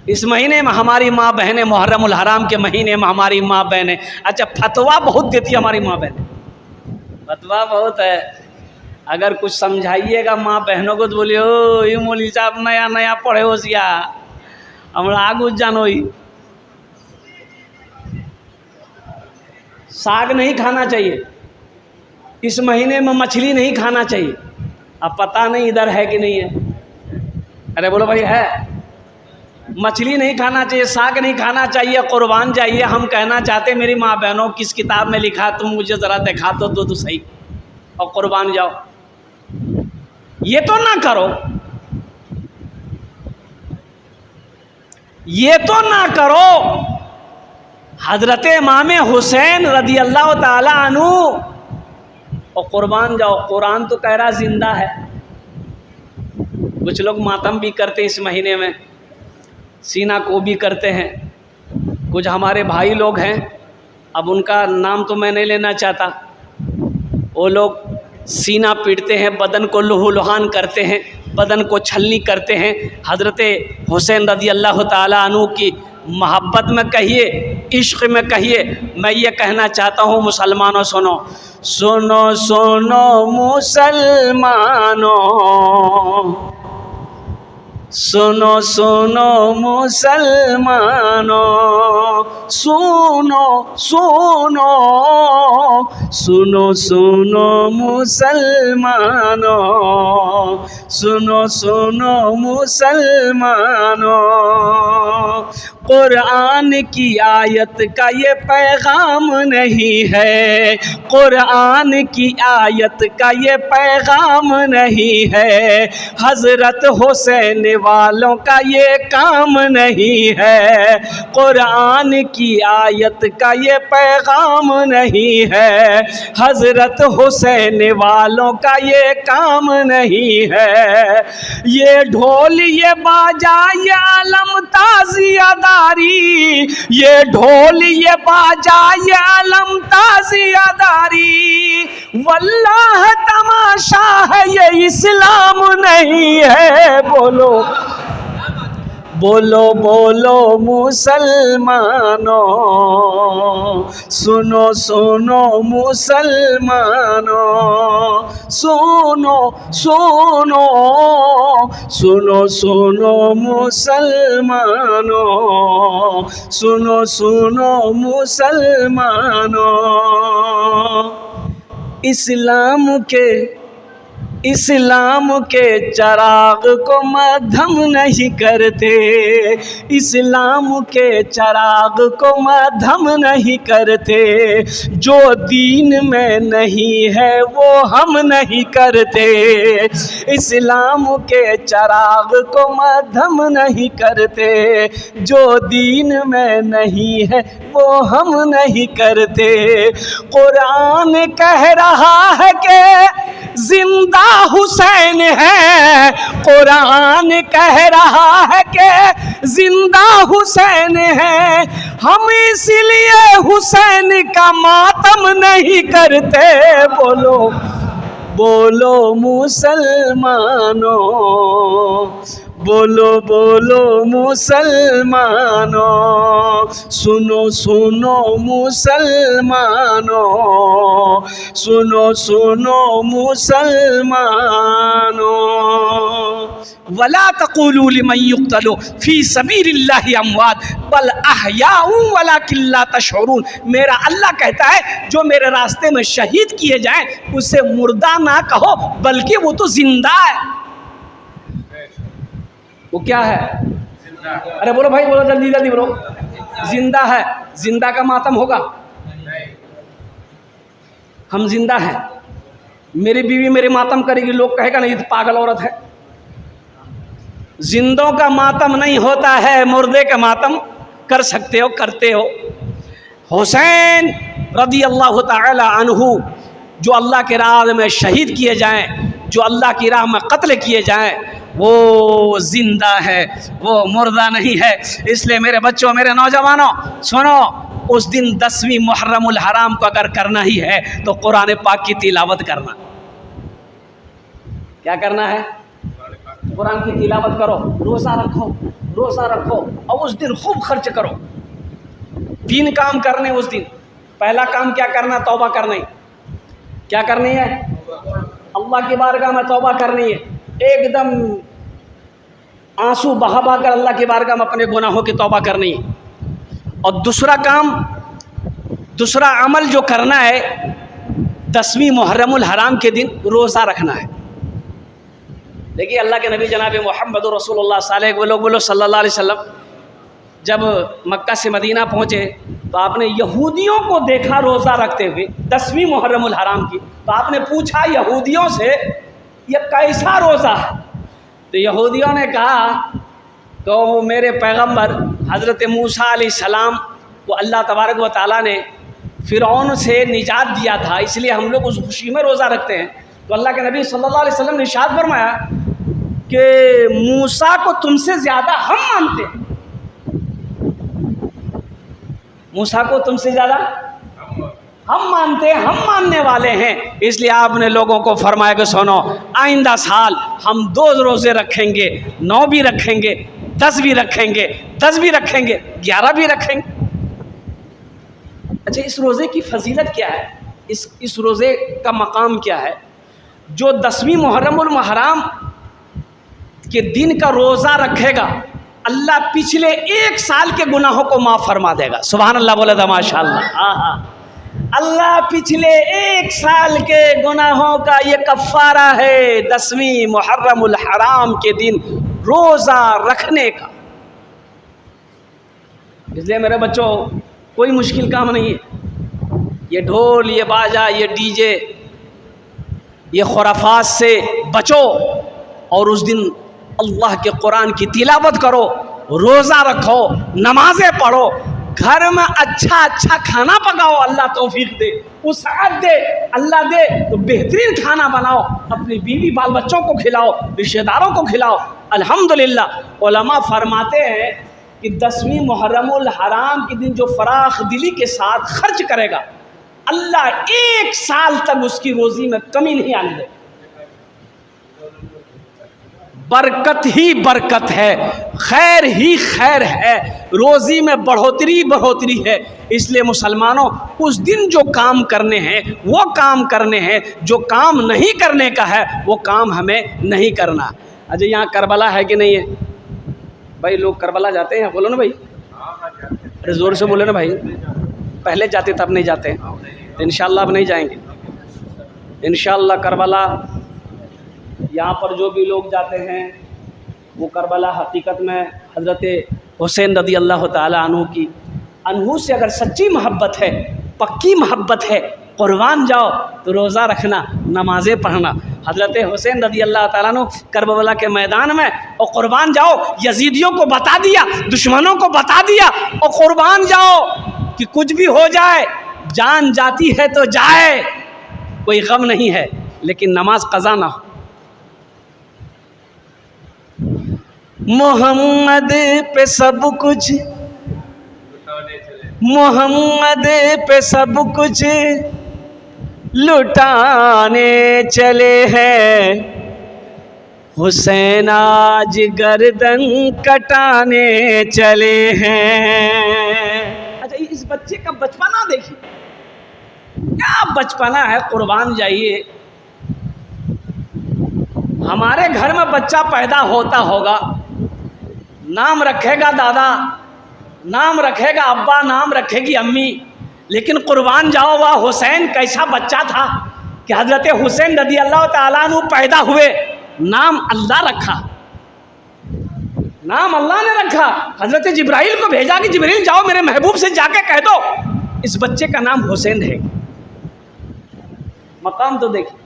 इस महीने में हमारी माँ बहनें, मुहर्रमुल हराम के महीने में हमारी माँ बहनें, अच्छा फतवा बहुत देती है हमारी माँ बहनें, फतवा बहुत है। अगर कुछ समझाइएगा माँ बहनों को तो बोलिए ओ ये मौलवी साहब नया नया पढ़े होशिया हमरा आगू जानो ही। साग नहीं खाना चाहिए इस महीने में, मछली नहीं खाना चाहिए। अब पता नहीं इधर है कि नहीं है, अरे बोलो भाई है। मछली नहीं खाना चाहिए, साग नहीं खाना चाहिए, कुर्बान जाइए। हम कहना चाहते मेरी माँ बहनों, किस किताब में लिखा तुम मुझे ज़रा दिखा दो तो सही, और कुर्बान जाओ। ये तो ना करो, ये तो ना करो। हजरत इमाम हुसैन रदी अल्लाह ताला अन्हु और कुर्बान जाओ। कुरान तो कह रहा जिंदा है। कुछ लोग मातम भी करते हैं इस महीने में, सीना को भी करते हैं। कुछ हमारे भाई लोग हैं, अब उनका नाम तो मैं नहीं लेना चाहता, वो लोग सीना पीटते हैं, बदन को लहूलुहान करते हैं, बदन को छलनी करते हैं। हज़रत हुसैन रज़ी अल्लाह ताला अन्हु की मोहब्बत में कहिए, इश्क़ में कहिए। मैं ये कहना चाहता हूँ मुसलमानों, सुनो सुनो सुनो मुसलमानों, सुनो सुनो मुसलमानों, सुनो सुनो सुनो सुनो मुसलमानों, सुनो सुनो मुसलमानों। कुरान की आयत का ये पैगाम नहीं है, कुरान की आयत का ये पैगाम नहीं है, हज़रत हुसैन वालों का ये काम नहीं है। कुरान की आयत का ये पैगाम नहीं है, हज़रत हुसैन वालों का ये काम नहीं है। ये ढोल ये बाजा ये आलम ताज़ियादारी, ये ढोल ये बाजा ये आलम ताज़ियादारी, वल्लाह तमाशा है ये इस्लाम नहीं है। बोलो बोलो बोलो मुसलमानों, सुनो सुनो मुसलमानों, सुनो सुनो सुनो सुनो मुसलमानों, सुनो सुनो मुसलमानों। इस्लाम के चराग को मद्धम नहीं करते, इस्लाम के चराग को मद्धम नहीं करते। जो दीन में नहीं है वो हम नहीं करते, इस्लाम के चराग को मद्धम नहीं करते। जो दीन में नहीं है वो हम नहीं करते। कुरान कह रहा है कि जिंदा हुसैन है, कुरान कह रहा है कि जिंदा हुसैन है। हम इसलिए हुसैन का मातम नहीं करते। बोलो बोलो मुसलमानों, बोलो बोलो मुसलमानों, सुनो सुनो मुसलमानों, सुनो सुनो मुसलमानों। वला तक़ूलू लिमन युक़्तलू फ़ी सबीलिल्लाहि अमवात बल अहयाउ वलाकिन ला तशऊरून। मेरा अल्लाह कहता है जो मेरे रास्ते में शहीद किए जाएं उसे मुर्दा ना कहो, बल्कि वो तो जिंदा है। वो क्या है? अरे बोलो भाई, बोलो जल्दी जल्दी बोलो। जिंदा है। जिंदा का मातम होगा? हम जिंदा हैं। मेरी बीवी मेरे मातम करेगी, लोग कहेगा नहीं तो पागल औरत है। जिंदों का मातम नहीं होता है, मुर्दे का मातम कर सकते हो, करते हो। हुसैन रदी अल्लाह ताला अन्हु जो अल्लाह के राह में शहीद किए जाएं, जो अल्लाह की राह में कत्ल किए जाएं, वो जिंदा है, वो मुर्दा नहीं है। इसलिए मेरे बच्चों, मेरे नौजवानों, सुनो, उस दिन 10वीं मुहर्रमुल हराम को अगर करना ही है तो कुरान पाक की तिलावत करना। क्या करना है? कुरान की तिलावत करो, रोज़ा रखो, रोज़ा रखो और उस दिन खूब खर्च करो। 3 काम करने उस दिन। पहला काम क्या करना? तौबा करनी। क्या करनी है? अल्लाह की बारगाह में तौबा करनी है, एकदम आंसू बहा बहा कर अल्लाह की बारगाह में अपने गुनाहों की तौबा करनी है। और दूसरा काम, दूसरा अमल जो करना है, 10वीं मुहर्रमुल हराम के दिन रोज़ा रखना है। देखिए अल्लाह के नबी जनाब मोहम्मद रसूलुल्लाह सल्लल्लाहु अलैहि वसल्लम जब मक्का से मदीना पहुँचे तो आपने यहूदियों को देखा रोज़ा रखते हुए 10वीं मुहर्रमुल हराम की। तो आपने पूछा यहूदियों से, ये कैसा रोज़ा है? तो यहूदियों ने कहा तो मेरे पैगंबर हज़रत मूसा अलैहिस्सलाम को अल्लाह तबारक व तआला ने फ़िरौन से निजात दिया था, इसलिए हम लोग उस खुशी में रोज़ा रखते हैं। तो अल्लाह के नबी सल्लल्लाहु अलैहि वसल्लम ने इरशाद फरमाया कि मूसा को तुमसे ज़्यादा हम मानते हैं, मूसा को तुमसे ज़्यादा हम मानते हैं, हम मानने वाले हैं। इसलिए आपने लोगों को फरमाया कि सुनो, आइंदा साल हम 2 रोज़े रखेंगे, 9 भी रखेंगे, 10 भी रखेंगे, 10 भी रखेंगे, 11 भी रखेंगे। अच्छा, इस रोज़े की फजीलत क्या है? इस रोज़े का मकाम क्या है? जो 10वीं मुहर्रमुल हराम के दिन का रोज़ा रखेगा, अल्लाह पिछले 1 साल के गुनाहों को माफ़ फरमा देगा। सुभान अल्लाह बोले था माशाअल्लाह। हाँ हाँ, अल्लाह पिछले 1 साल के गुनाहों का ये कफ़ारा है 10वीं मुहर्रमुल हराम के दिन रोज़ा रखने का। इसलिए मेरे बच्चों, कोई मुश्किल काम नहीं है। ये ढोल, ये बाजा, ये डीजे, ये खुराफात से बचो और उस दिन अल्लाह के कुरान की तिलावत करो, रोज़ा रखो, नमाज़ें पढ़ो, घर में अच्छा अच्छा खाना पकाओ, अल्लाह तौफीक दे, वुसअत दे, अल्लाह दे तो बेहतरीन खाना बनाओ, अपनी बीवी बाल बच्चों को खिलाओ, रिश्तेदारों को खिलाओ। अल्हम्दुलिल्लाह उलमा फरमाते हैं कि 10वीं मुहर्रमुल हराम के दिन जो फराख दिली के साथ खर्च करेगा, अल्लाह 1 साल तक उसकी रोज़ी में कमी नहीं आने देगा। बरकत ही बरकत है, खैर ही खैर है, रोज़ी में बढ़ोतरी बढ़ोतरी है। इसलिए मुसलमानों, उस दिन जो काम करने हैं वो काम करने हैं, जो काम नहीं करने का है वो काम हमें नहीं करना। अच्छा, यहाँ करबला है कि नहीं है भाई? लोग करबला जाते हैं? बोलो ना भाई, अरे ज़ोर से बोले ना भाई। पहले जाते तब नहीं जाते, तो इंशाअल्लाह अब नहीं जाएंगे इंशाअल्लाह। करबला यहाँ पर जो भी लोग जाते हैं वो करबला हकीकत में हज़रत हुसैन रज़ी अल्लाह ताला अन्हु से अगर सच्ची मोहब्बत है, पक्की मोहब्बत है, कुर्बान जाओ तो रोज़ा रखना, नमाज़ें पढ़ना। हज़रत हुसैन रज़ी अल्लाह ताला अन्हु करबला के मैदान में और कुर्बान जाओ, यजीदियों को बता दिया, दुश्मनों को बता दिया और कुर्बान जाओ कि कुछ भी हो जाए, जान जाती है तो जाए, कोई गम नहीं है, लेकिन नमाज क़ज़ा ना हो। मोहम्मद पे सब कुछ, मोहम्मद पे सब कुछ लुटाने चले हैं, हुसैन आज गर्दन कटाने चले हैं। अच्छा, इस बच्चे का बचपना देखिए, क्या बचपना है। कुर्बान जाइए। हमारे घर में बच्चा पैदा होता होगा, नाम रखेगा दादा, नाम रखेगा अब्बा, नाम रखेगी अम्मी, लेकिन कुर्बान जाओ वाह हुसैन कैसा बच्चा था कि हज़रत हुसैन रज़ी अल्लाह ताला अन्हु पैदा हुए, नाम अल्लाह रखा, नाम अल्लाह ने रखा। हज़रत जिब्राइल को भेजा कि जिब्राइल जाओ मेरे महबूब से जाके कह दो इस बच्चे का नाम हुसैन है। मकाम तो देखिए।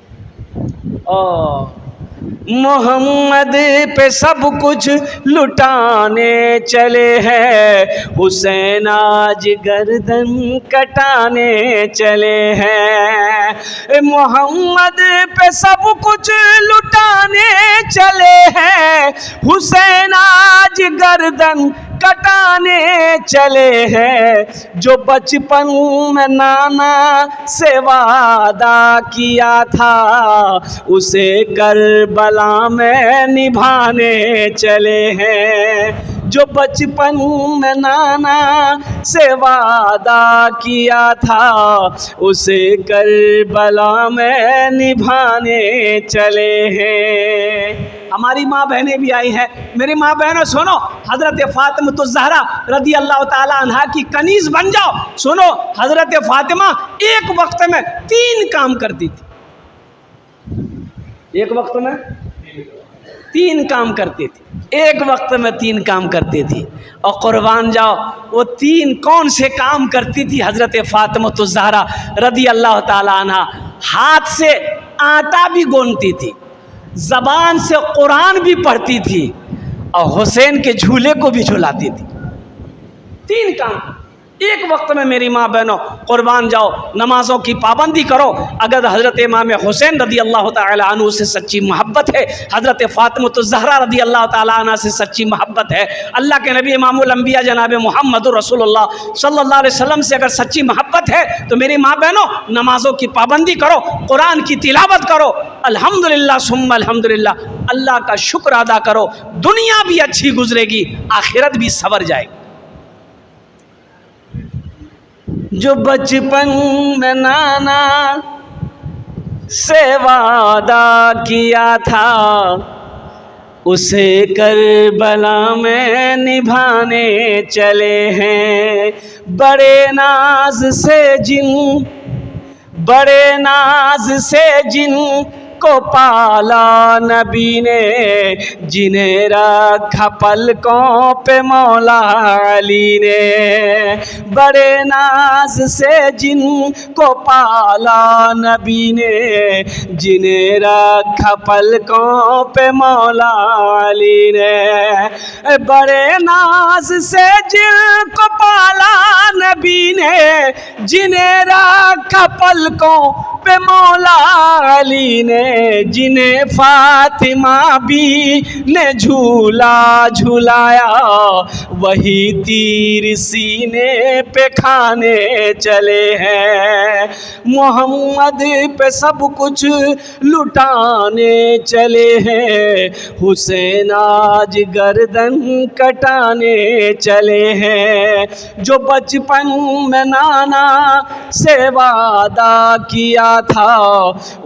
मोहम्मद पे सब कुछ लुटाने चले हैं, हुसैन आज गर्दन कटाने चले हैं। मोहम्मद पे सब कुछ लुटाने चले हैं, हुसैन आज गर्दन कटाने चले हैं। जो बचपन में नाना से वादा किया था उसे करबला में निभाने चले हैं। जो बचपन में नाना से वादा किया था उसे करबला में निभाने चले हैं। हमारी माँ बहनें भी आई हैं। मेरी माँ बहनों सुनो, हज़रत फ़ातिमा ज़हरा रदी अल्लाह ताला अन्हा की कनीज़ बन जाओ। सुनो, हज़रत फ़ातिमा एक वक्त में 3 काम करती थी। एक वक्त में 3 काम करती थी। एक वक्त में 3 काम करती थी। और कुर्बान जाओ, वो 3 कौन से काम करती थी हज़रत फ़ातिमा ज़हरा रदी अल्लाह ताला अन्हा? हाथ से आटा भी गूंथती थी, ज़बान से कुरान भी पढ़ती थी और हुसैन के झूले को भी झुलाती थी। 3 काम एक वक्त में। मेरी माँ बहनों कुर्बान जाओ, नमाज़ों की पाबंदी करो। अगर हज़रत इमाम हुसैन रदी अल्लाह ताला अन्हु से सच्ची मोहब्बत है, हज़रत फ़ातिमा ज़हरा रदी अल्लाह ताला अन्हा से सच्ची मोहब्बत है, अल्लाह के नबी इमामुल अंबिया जनाब मोहम्मद रसूलुल्लाह सल्लल्लाहु अलैहि वसल्लम से अगर सच्ची मोहब्बत है तो मेरी माँ बहनों नमाज़ों की पाबंदी करो, कुरान की तिलावत करो, अल्हम्दुलिल्लाह सुम्मा अल्हम्दुलिल्लाह, अल्लाह का शुक्र अदा करो। दुनिया भी अच्छी गुजरेगी, आखिरत भी संवर जाएगी। जो बचपन में नाना से वादा किया था उसे करबला में निभाने चले हैं। बड़े नाज से जिन को पाला नबी ने, जिन्हें रखा पलकों पे मौला अली ने। बड़े नाज से जिन को पाला नबी ने, जिन्हें रखा पलकों पे मौला अली ने। बड़े नाज से जिन को पाला नबी ने, जिन्हें रखा पलकों पे मौला अली ने। जिन्हें फातिमा भी ने झूला झुलाया, वही तीर सीने पे खाने चले हैं। मोहम्मद पे सब कुछ लुटाने चले हैं, हुसैन आज गर्दन कटाने चले हैं। जो बचपन में नाना से वादा किया था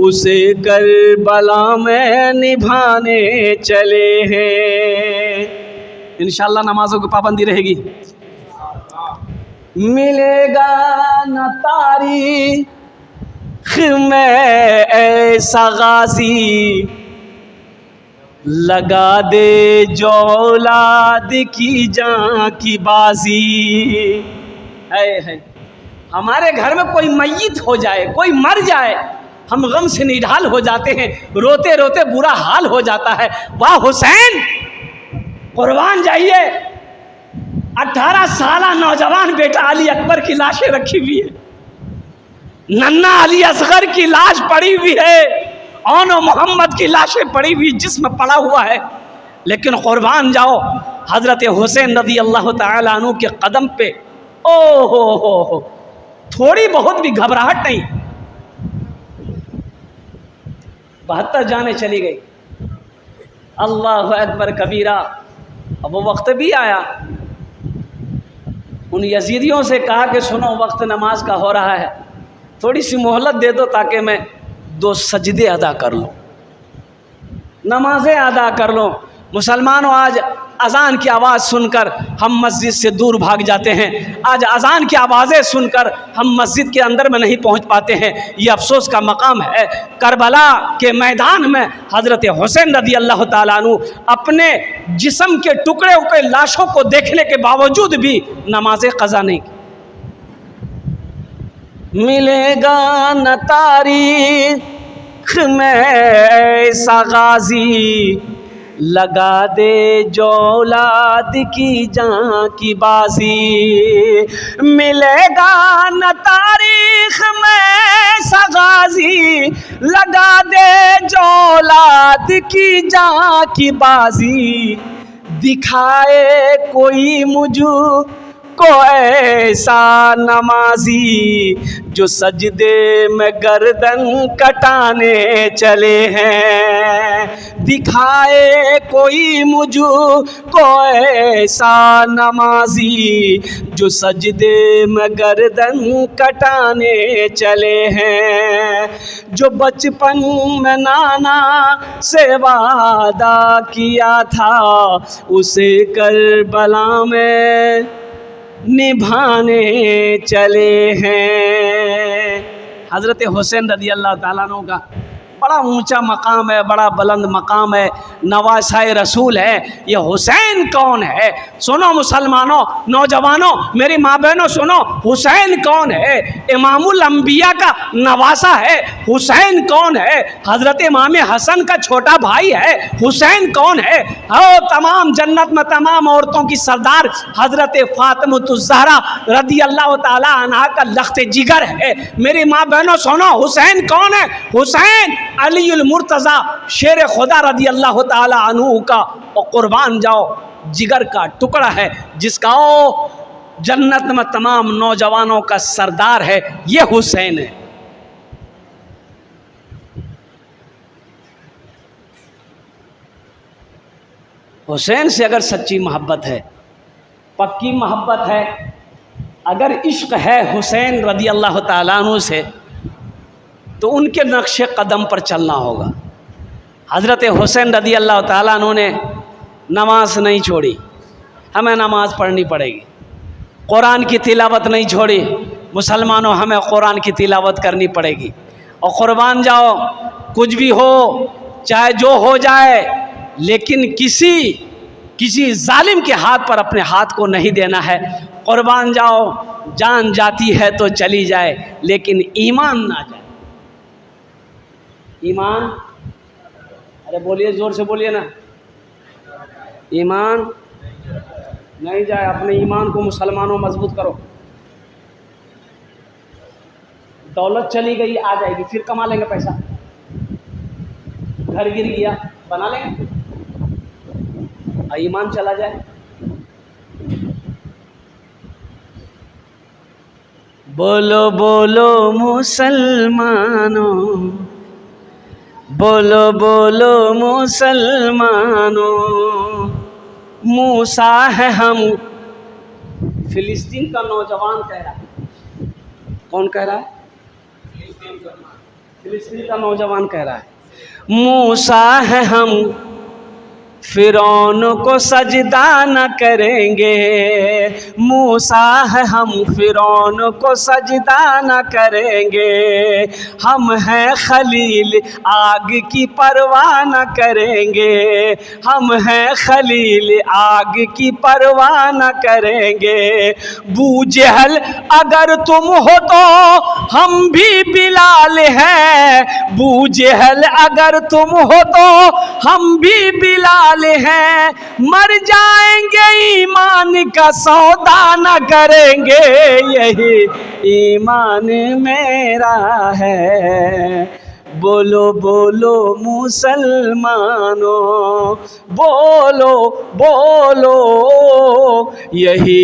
उसे करबला में निभाने चले हैं। इंशाअल्लाह नमाजों की पाबंदी रहेगी। मिलेगा न तारीख में ऐसा गाजी, लगा दे जो औलाद की जान की बाजी। है हमारे घर में कोई मैयत हो जाए, कोई मर जाए, हम गम से निढाल हो जाते हैं, रोते रोते बुरा हाल हो जाता है। वाह हुसैन, कुर्बान जाइए। 18 साल नौजवान बेटा अली अकबर की लाशें रखी हुई है, नन्ना अली असगर की लाश पड़ी हुई है, औनो मोहम्मद की लाशें पड़ी हुई, जिस्म पड़ा हुआ है। लेकिन कुर्बान जाओ, हज़रत हुसैन रदी अल्लाह ताला अन्हु के कदम पे ओ हो थोड़ी बहुत भी घबराहट नहीं। 72 जाने चली गई। अल्लाह अकबर कबीरा। अब वो वक्त भी आया, उन यजीदियों से कहा कि सुनो, वक्त नमाज का हो रहा है, थोड़ी सी मोहलत दे दो ताकि मैं 2 सजदे अदा कर लूँ, नमाजें अदा कर लूँ। मुसलमानों, आज अज़ान की आवाज़ सुनकर हम मस्जिद से दूर भाग जाते हैं। आज अज़ान की आवाज़ें सुनकर हम मस्जिद के अंदर में नहीं पहुंच पाते हैं। ये अफसोस का मकाम है। करबला के मैदान में हज़रत हुसैन रदी अल्लाह ताला अन्हु अपने जिस्म के टुकड़े हुए लाशों को देखने के बावजूद भी नमाज़ क़ज़ा नहीं की। मिलेगा न तारीख में ऐसा गाजी, लगा दे जो औलाद की जान की बाजी। मिलेगा न तारीख में सगाजी, लगा दे जो औलाद की जान की बाजी। दिखाए कोई मुझको ऐसा नमाजी जो सजदे में गर्दन कटाने चले हैं। दिखाए कोई मुझको ऐसा नमाजी जो सजदे में गर्दन कटाने चले हैं। जो बचपन में नाना से वादा किया था उसे करबला में निभाने चले हैं। हज़रत हुसैन रज़ी अल्लाह ताला अन्हु का बड़ा ऊंचा मकाम है, बड़ा बुलंद मकाम है, नवासाए रसूल है। ये हुसैन कौन है? सुनो मुसलमानों, नौजवानों, मेरी माँ बहनों सुनो, हुसैन कौन है? इमामुल अंबिया का नवासा है। हुसैन कौन है? हज़रत इमाम हसन का छोटा भाई है। हुसैन कौन है? तमाम जन्नत में तमाम औरतों की सरदार हज़रत फातिमतुज़ ज़हरा रज़ी अल्लाह ताला अन्हा का लख्त जिगर है। मेरी माँ बहनों सुनो, हुसैन कौन है? हुसैन अलीउल मुर्तज़ा शेर खुदा रज़ी अल्लाह ताला अन्हु का और कुर्बान जाओ जिगर का टुकड़ा है, जिसका जन्नत में तमाम नौजवानों का सरदार है। ये हुसैन है। हुसैन से अगर सच्ची मोहब्बत है, पक्की मोहब्बत है, अगर इश्क है हुसैन रज़ी अल्लाह ताला अन्हु से, तो उनके नक्शे कदम पर चलना होगा। हज़रत हुसैन रज़ी अल्लाह ताला अन्हु ने नमाज नहीं छोड़ी, हमें नमाज पढ़नी पड़ेगी। कुरान की तिलावत नहीं छोड़ी, मुसलमानों हमें कुरान की तिलावत करनी पड़ेगी। और कुर्बान जाओ, कुछ भी हो चाहे जो हो जाए, लेकिन किसी जालिम के हाथ पर अपने हाथ को नहीं देना है। कुर्बान जाओ, जान जाती है तो चली जाए, लेकिन ईमान ना जाए। ईमान, अरे बोलिए, जोर से बोलिए ना। ईमान नहीं जाए। अपने ईमान को मुसलमानों मजबूत करो। दौलत चली गई, आ जाएगी, फिर कमा लेंगे पैसा। घर गिर गया, बना लेंगे। ईमान चला जाए। बोलो बोलो मुसलमानों, बोलो बोलो मुसलमानों, मूसा है हम। फिलिस्तीन का नौजवान कह रहा है। कौन कह रहा है? फिलिस्तीन का नौजवान कह रहा है, मूसा है हम, फिरौन को सजदा न करेंगे। मूसा है हम, फिरौन को सजदा न करेंगे। हम हैं खलील, आग की परवाह न करेंगे। हम हैं खलील, आग की परवाह न करेंगे। बू जहल अगर तुम हो तो हम भी बिलाल हैं। बू जहल अगर तुम हो तो हम भी बिलाल हैं। मर जाएंगे ईमान का सौदा न करेंगे। यही ईमान मेरा है। बोलो बोलो मुसलमानों, बोलो बोलो, यही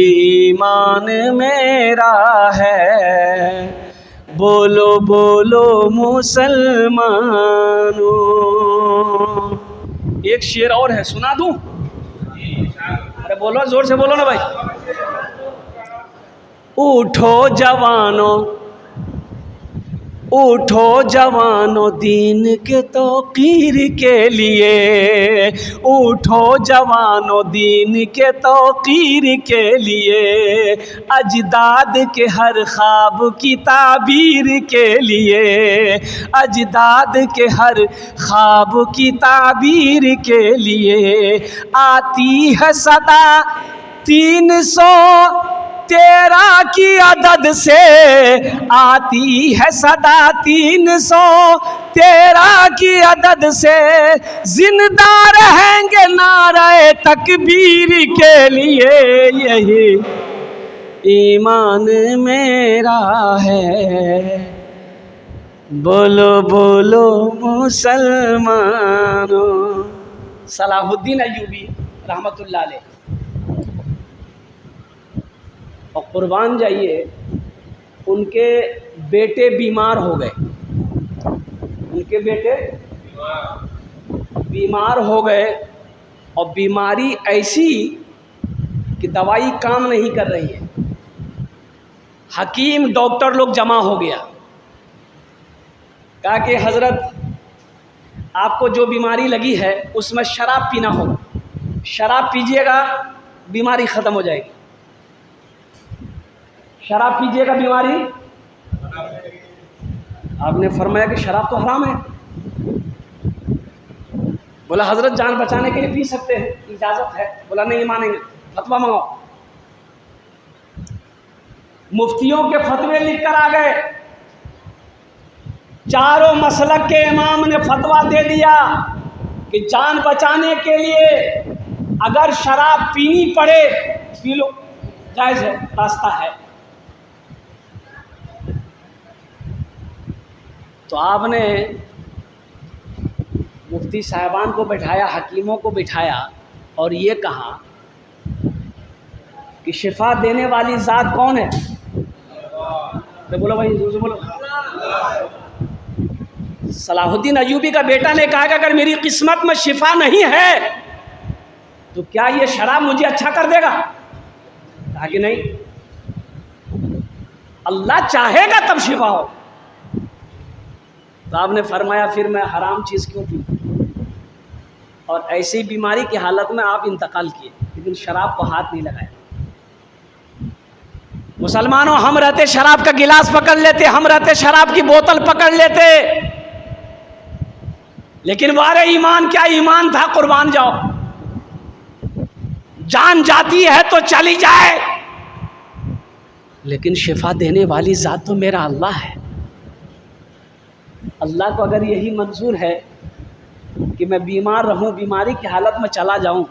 ईमान मेरा है। बोलो बोलो मुसलमानों। एक शेर और है, सुना दूं? अरे बोलो, जोर से बोलो ना भाई। उठो जवानों, उठो जवानों, दीन के तौकीर के लिए। उठो जवानों, दीन के तौकीर के लिए। अजदाद के हर ख्वाब की ताबीर के लिए। अजदाद के हर ख्वाब की ताबीर के लिए। आती है सदा 313 की अदद से। आती है सदा 313 की अदद से। जिंदा रहेंगे नारे तकबीर के लिए। यही ईमान मेरा है। बोलो बोलो मुसलमानों। सलाहुद्दीन अय्यूबी रहमतुल्लाह अलैह। और कुर्बान जाइए, उनके बेटे बीमार हो गए, उनके बेटे बीमार हो गए, और बीमारी ऐसी कि दवाई काम नहीं कर रही है। हकीम डॉक्टर लोग जमा हो गया, कहा कि हज़रत आपको जो बीमारी लगी है उसमें शराब पीना होगा, शराब पीजिएगा बीमारी ख़त्म हो जाएगी, शराब पीजिएगा बीमारी। आपने फरमाया कि शराब तो हराम है। बोला हज़रत जान बचाने के लिए पी सकते हैं, इजाज़त है। बोला नहीं मानेंगे, फतवा मंगाओ। मुफ्तियों के फतवे लिख कर आ गए, चारों मसलक के इमाम ने फतवा दे दिया कि जान बचाने के लिए अगर शराब पीनी पड़े पी लो, जायज़ है, रास्ता है। तो आपने मुफ्ती साहिबान को बैठाया, हकीमों को बिठाया, और ये कहा कि शिफा देने वाली ज़ात कौन है? तो बोलो भाई जोर से बोलो। सलाहुद्दीन अयूबी का बेटा ने कहा कि अगर मेरी किस्मत में शिफा नहीं है तो क्या ये शराब मुझे अच्छा कर देगा? कहा कि नहीं, अल्लाह चाहेगा तब शिफा हो। तो आपने फरमाया फिर मैं हराम चीज़ क्यों पीऊँ? और ऐसी बीमारी की हालत में आप इंतकाल किए, लेकिन शराब को हाथ नहीं लगाया। मुसलमानों, हम रहते शराब का गिलास पकड़ लेते, हम रहते शराब की बोतल पकड़ लेते, लेकिन वारे ईमान क्या ईमान था। कुर्बान जाओ, जान जाती है तो चली जाए, लेकिन शिफा देने वाली ज़ात तो मेरा अल्लाह है। अल्लाह को अगर यही मंजूर है कि मैं बीमार रहूं, बीमारी की हालत में चला जाऊं,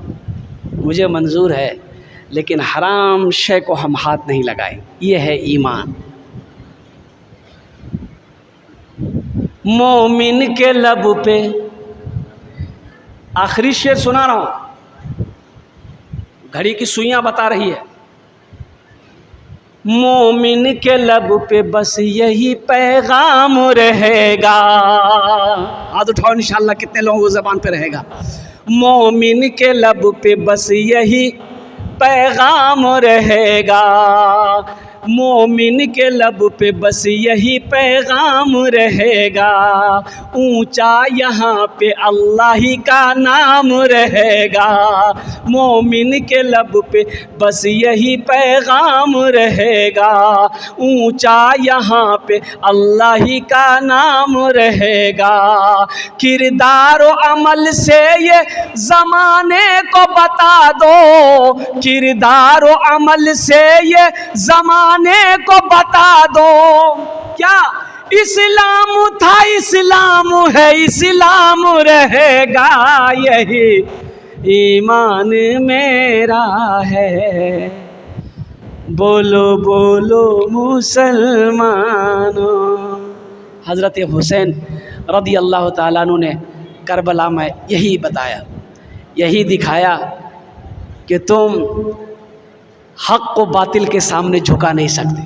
मुझे मंजूर है, लेकिन हराम शय को हम हाथ नहीं लगाएं। ये है ईमान। मोमिन के लब पे, आखिरी शेर सुना रहा हूं, घड़ी की सुइयां बता रही है। मोमिन के लब पे बस यही पैगाम रहेगा। हाथ उठाओ इंशाअल्लाह, कितने लोगों को ज़बान पे रहेगा। मोमिन के लब पे बस यही पैगाम रहेगा, मोमिन के लब पे बस यही पैगाम रहेगा, ऊंचा यहाँ पे अल्लाह ही का नाम रहेगा। मोमिन के लब पे बस यही पैगाम रहेगा, ऊंचा यहाँ पे अल्लाह ही का नाम रहेगा। किरदार व अमल से ये ज़माने को बता दो, किरदार व अमल से ये ज़माने को बता दो, क्या इस्लाम था इस्लाम है इस्लाम रहेगा, यही ईमान मेरा है। बोलो बोलो मुसलमानों। हज़रत हुसैन रदी अल्लाह ताला अन्हु ने करबला में यही बताया, यही दिखाया कि तुम हक़ को बातिल के सामने झुका नहीं सकते।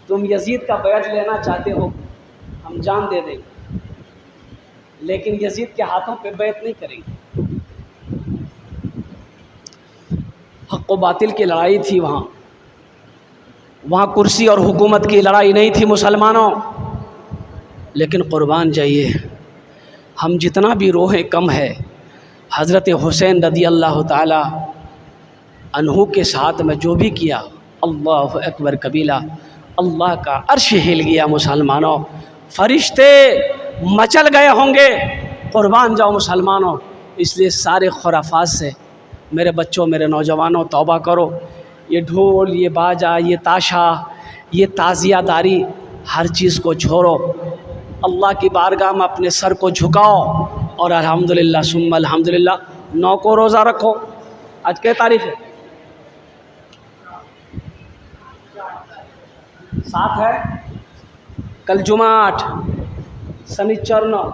तुम यजीद का बैत लेना चाहते हो, हम जान दे देंगे, लेकिन यजीद के हाथों पे बैत नहीं करेंगे। हक़ व बातिल की लड़ाई थी वहाँ कुर्सी और हुकूमत की लड़ाई नहीं थी मुसलमानों। लेकिन कुर्बान जाइए, हम जितना भी रोहें कम है। हज़रत हुसैन रदी अल्लाह ताला अन्हु के साथ में जो भी किया, अल्लाह अकबर कबीला, अल्लाह का अर्श हिल गया मुसलमानों, फरिश्ते मचल गए होंगे। कुर्बान जाओ मुसलमानों। इसलिए सारे खुराफात से मेरे बच्चों, मेरे नौजवानों, तौबा करो। ये ढोल, ये बाजा, ये ताशा, ये ताज़ियादारी, हर चीज़ को छोड़ो, अल्लाह की बारगाह में अपने सर को झुकाओ और अल्हम्दुलिल्लाह सुम्मा अल्हम्दुलिल्लाह 9 को रोज़ा रखो। आज क्या तारीख है? 7 है, कल जुमा 8, शनिचर 9,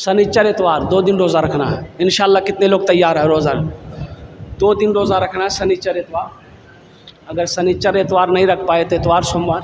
शनिचर इतवार 2 दिन रोज़ा रखना है इंशाल्लाह। कितने लोग तैयार है रोज़ा? 2 दिन रोज़ा रखना है शनिचर इतवार। अगर शनिचर इतवार नहीं रख पाए तो इतवार सोमवार